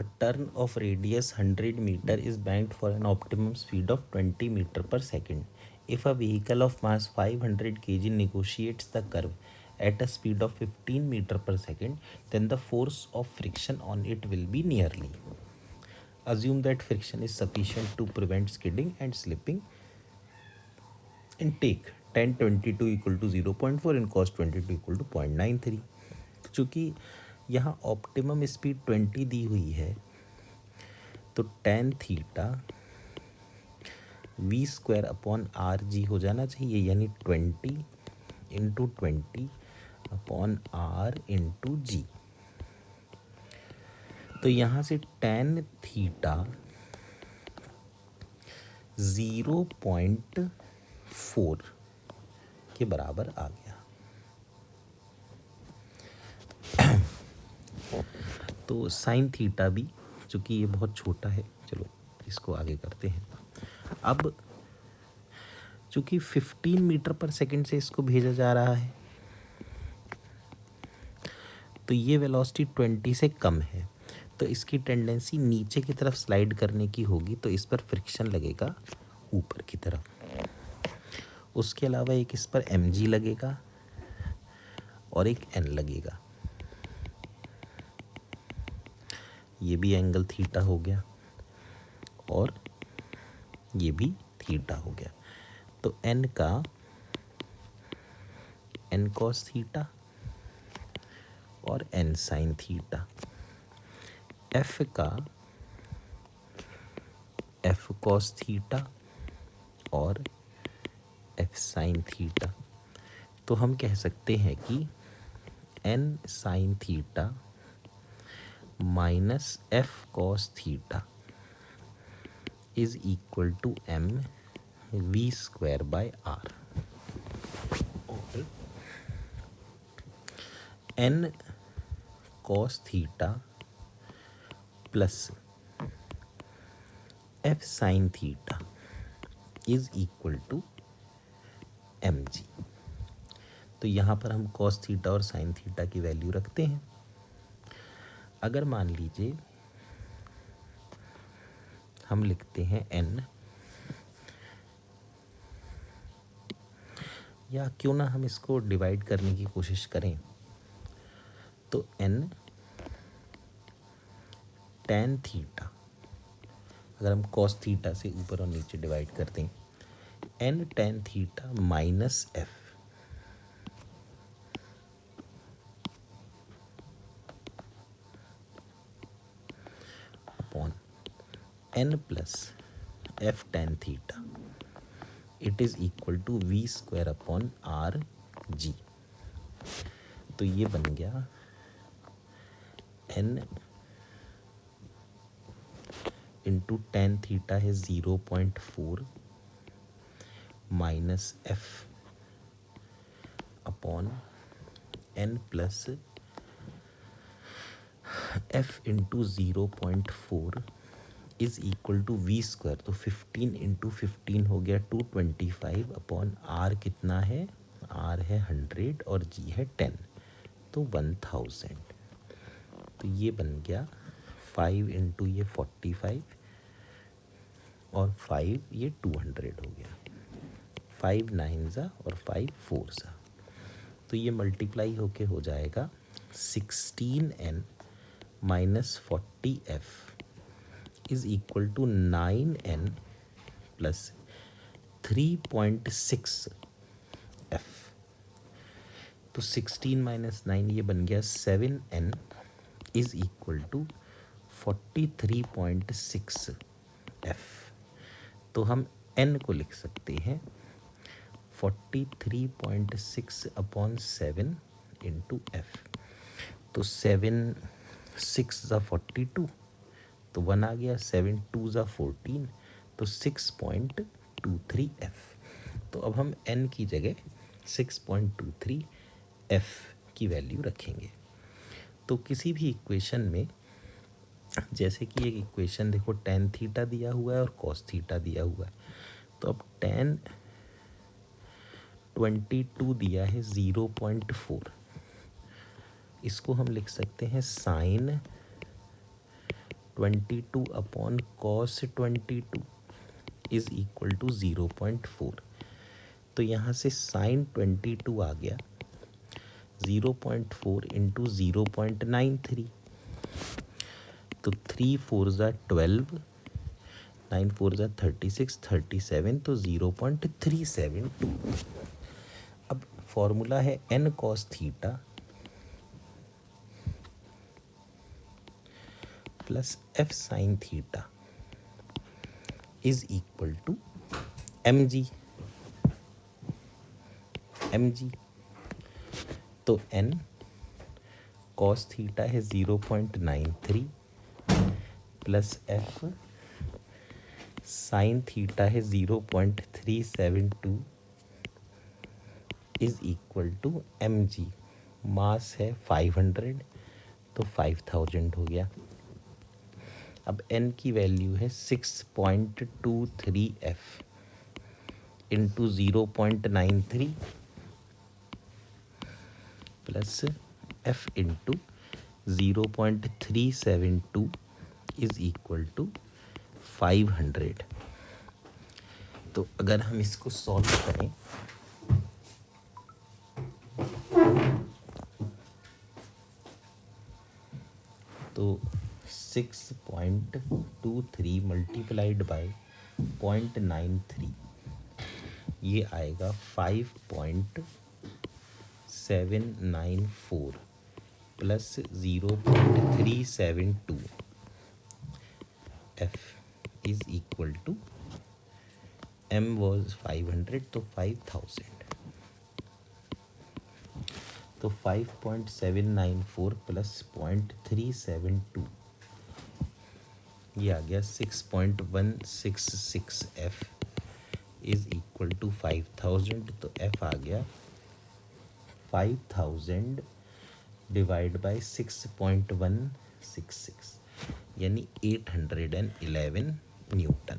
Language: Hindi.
A turn of radius 100 meter is banked for an optimum speed of 20 meter per second. If a vehicle of mass 500 kg negotiates the curve at a speed of 15 meter per second, then the force of friction on it will be nearly. Assume that friction is sufficient to prevent skidding and slipping, and take tan 22 equal to 0.4 and cos 22 equal to 0.93. तो चूँकि यहाँ ऑप्टिमम स्पीड 20 दी हुई है, तो tan theta V square upon R G हो जाना चाहिए, यानी 20 अपॉन आर इंटू जी। तो यहाँ से tan थीटा 0.4 के बराबर आ गया। तो साइन थीटा भी, चूँकि ये बहुत छोटा है, चलो इसको आगे करते हैं। अब चूँकि 15 मीटर पर सेकंड से इसको भेजा जा रहा है, तो ये वेलोसिटी 20 से कम है, तो इसकी टेंडेंसी नीचे की तरफ स्लाइड करने की होगी, तो इस पर फ्रिक्शन लगेगा ऊपर की तरफ। उसके अलावा एक इस पर mg लगेगा और एक n लगेगा। ये भी एंगल थीटा हो गया और ये भी थीटा हो गया। तो n का n cos थीटा और n sin थीटा, f का f cos थीटा और f sin थीटा। तो हम कह सकते हैं कि n sin theta minus f cos theta is equal to m v square by r। और n cos theta plus f sin theta is equal to mg। तो यहाँ पर हम cos थीटा और sin थीटा की वैल्यू रखते हैं। अगर मान लीजिए हम लिखते हैं n, या क्यों ना हम इसको डिवाइड करने की कोशिश करें, तो n tan थीटा, अगर हम cos थीटा से ऊपर और नीचे डिवाइड करते हैं, n tan theta minus f upon n plus f tan theta, it is equal to v square upon R G. तो ये बन गया n इंटू टेन थीटा है 0.4 minus f upon n plus f into 0.4 is equal to V square. तो 15 इंटू 15 हो गया 225 अपॉन r कितना है, r है 100 और g है 10, तो 1000। तो ये बन गया 5 इंटू ये 45 और 5 ये 200 हो गया, 5 9 ज़ा और 5 4 ज़ा। तो ये मल्टीप्लाई होके हो जाएगा 16n minus 40f is equal to 9n plus 3.6f। तो 16 माइनस 9 ये बन गया 7n is equal to 43.6f। तो हम n को लिख सकते हैं 43.6 अपॉन 7 इंटू एफ। तो 7 6 ज़ा 42, तो 1 आ गया, 7 2 ज़ा 14, तो 6.23f। तो अब हम n की जगह 6.23f की वैल्यू रखेंगे। तो किसी भी इक्वेशन में, जैसे कि एक इक्वेशन देखो tan थीटा दिया हुआ है और cos थीटा दिया हुआ है, तो अब tan 22 दिया है 0.4, इसको हम लिख सकते हैं sin 22 upon cos 22 is equal to 0.4। तो यहाँ से साइन 22 आ गया 0.4 इंटू 0.93। तो 3 4 ज़ा 12, 9 4 ज़ा 36, 37, तो 0.372। अब फॉर्मूला है n cos theta plus f sine theta is equal to mg। तो n cos थीटा है 0.93 प्लस f साइन थीटा है 0.372 is equal to mg। Mass है 500, तो 5000 हो गया। अब n की वैल्यू है 6.23 f into 0.93 plus f into 0.372 is equal to 500। तो अगर हम इसको सॉल्व करें तो 6.23 मल्टीप्लाइड बाय 0.93 ये आएगा 5.794 प्लस 0.372 f is equal to m was 500 तो 5000। तो 5.794 प्लस 0.372 ये आ गया 6.166 f इज इक्वल टू 5000। तो f आ गया 5000 डिवाइड बाय 6.166 यानी 811 न्यूटन।